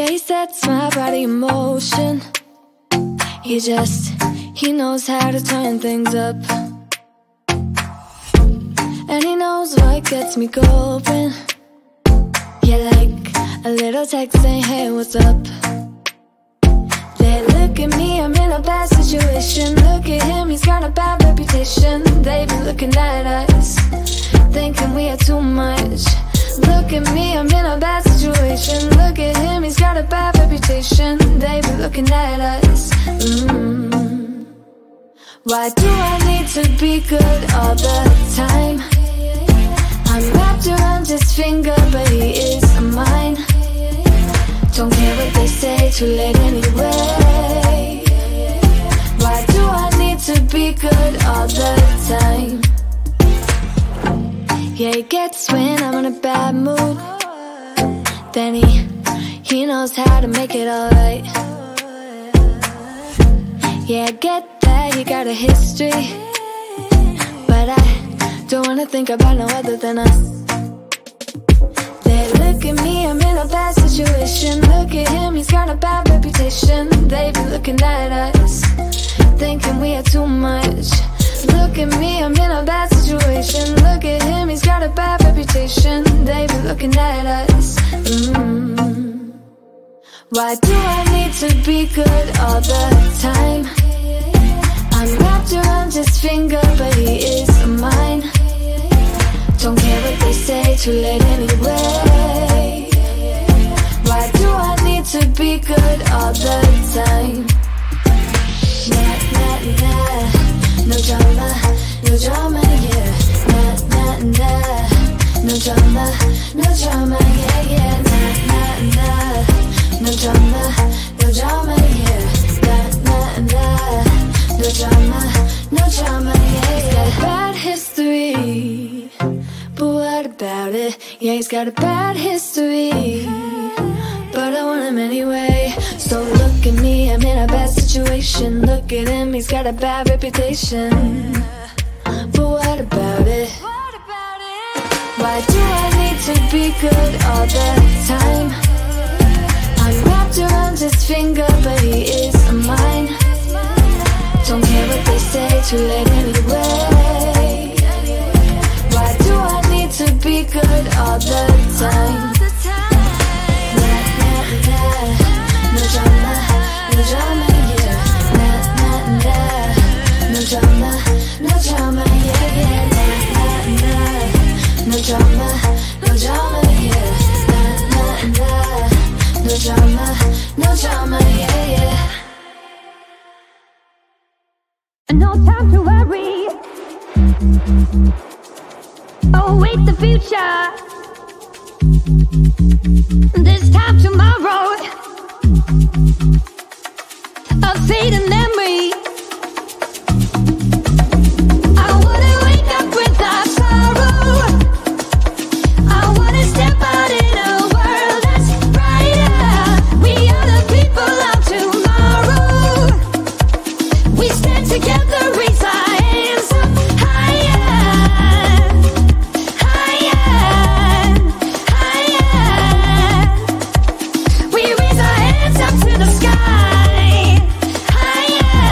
Yeah, he sets my body in motion. He knows how to turn things up. And he knows what gets me going. Yeah, like a little text saying, hey, what's up? They look at me, I'm in a bad situation. Look at him, he's got a bad reputation. They be looking at us, thinking we are too much. Look at me, I'm in a bad situation. Look at him, he's got a bad reputation. They be looking at us. Why do I need to be good all the time? I'm wrapped around his finger, but he is mine. Don't care what they say, too late anyway. Why do I need to be good all the time? Yeah, he gets when I'm in a bad mood. Then he knows how to make it alright. Yeah, I get that you got a history, but I don't wanna think about no other than us. They look at me, I'm in a bad situation. Look at him, he's got a bad reputation. They be looking at us, thinking we are too much. Look at me, I'm in a bad situation. Look at him, he's got a bad reputation. They be looking at us. Why do I need to be good all the time? I'm wrapped around his finger, but he is mine. Don't care what they say, too late anyway. Why do I need to be good all the time? Nah, nah, nah. No drama, no drama, yeah. Nah, nah, nah. No drama, no drama, yeah, yeah. Nah, nah, nah. No drama, no drama, yeah. Nah, nah, nah. No drama, no drama, yeah, yeah. He's got a bad history, but what about it? Yeah, he's got a bad history, but I want him anyway. So look at me, I'm in a bad situation. Look at him, he's got a bad reputation, but what about it? Why do I need to be good all the time? I'm wrapped around his finger, but he is mine. Don't care what they say, too late anyway. Why do I need to be good all the time? Nah, nah, nah. No drama, no drama, yeah. Nah, nah, nah. No drama, no drama, yeah, yeah. Nah, nah, nah. No drama, no drama, yeah. Nah, nah, nah. No drama, no drama, yeah, yeah. No time to worry. Oh, wait, the future. This time tomorrow. A fading memory. I wouldn't wake up without sorrow. I wanna step out in a world that's brighter. We are the people of tomorrow. We stand together, raise our hands up higher, higher, higher. We raise our hands up to the sky, higher.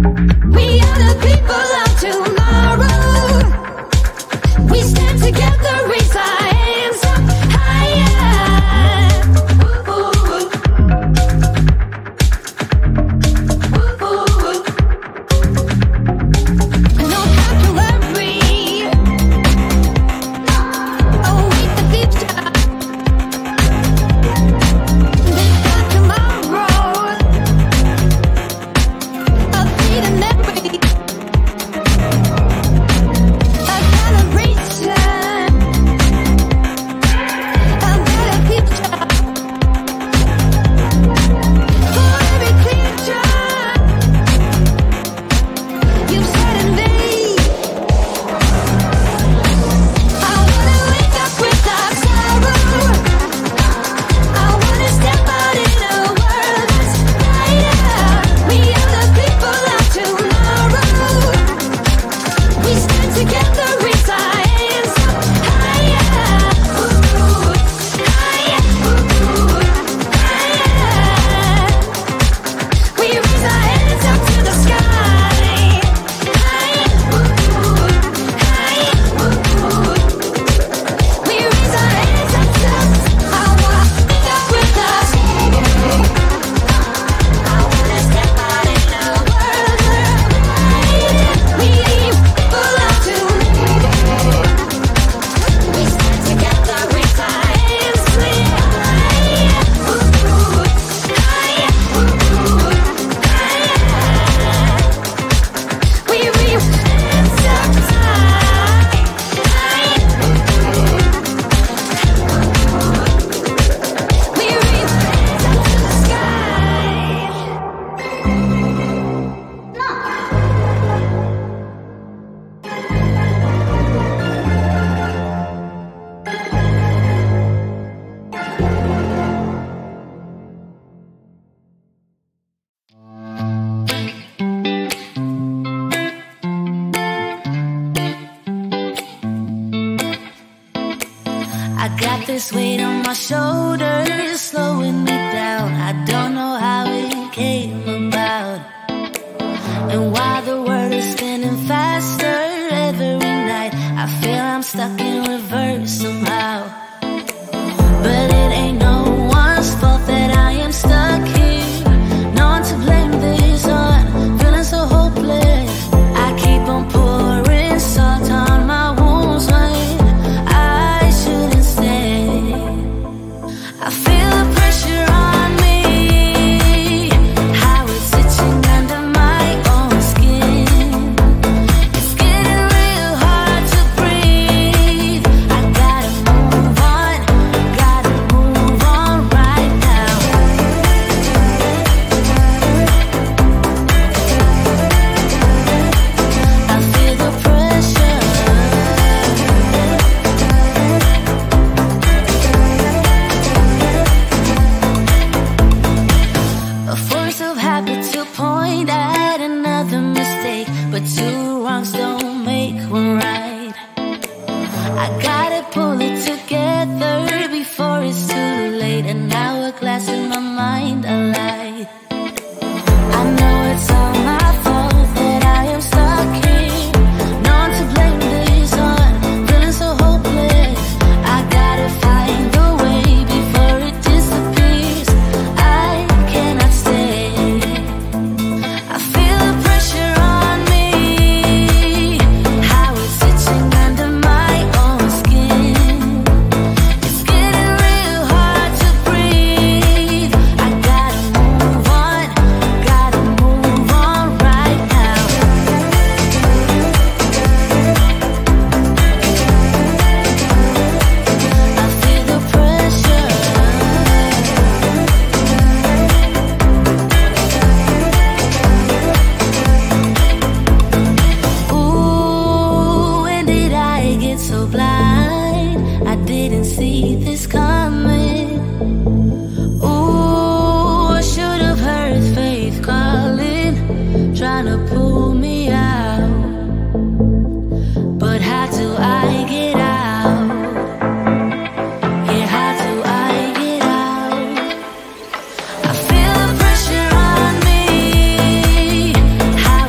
We are the people of tomorrow. We stand together, raise our hands up higher. No time to worry. Oh, wait the future. We've got tomorrow. A freedom memory. A celebration. A better future. For every creature you've set in vain. I wanna wake up without sorrow. I wanna step out in a world that's brighter. We are the people of tomorrow. We stand together, raise our hands up higher. Higher. We raise our hands up to the sky. We raise our hands up to I wanna wake up with us. I wanna step out in a world where we people are tomorrow. We stand together, raise our hands higher. We raise hands up high. We raise hands up to the sky. I got this weight on my shoulders, slowing me down. I don't know how it came about. And while the world is spinning faster every night, I feel I'm stuck in reverse somehow. But it ain't no one's fault that I am stuck here. No one to blame this on, feeling so hopeless. I keep on pouring salt on my wounds when I shouldn't stay. I feel the pressure on me, how it's itching under my own skin. It's getting real hard to breathe. I gotta move on right now. I feel the pressure. A force of habit to point at another mistake, but two wrongs don't make one right. I gotta pull it together before it's too late. An hourglass in my mind, a light. I know it's all my fault that I am stuck here. No one to blame this on, feeling so hopeless. I gotta find a way before it disappears. I cannot stay. I feel the pressure on me, how it's itching under my own skin. It's getting real hard to breathe. I gotta move on right now. I feel the pressure. Ooh, when did I get so blind? I didn't see this coming. Ooh, I should have heard faith calling, trying to pull me out. But how do I get out? Yeah, how do I get out? I feel the pressure on me, how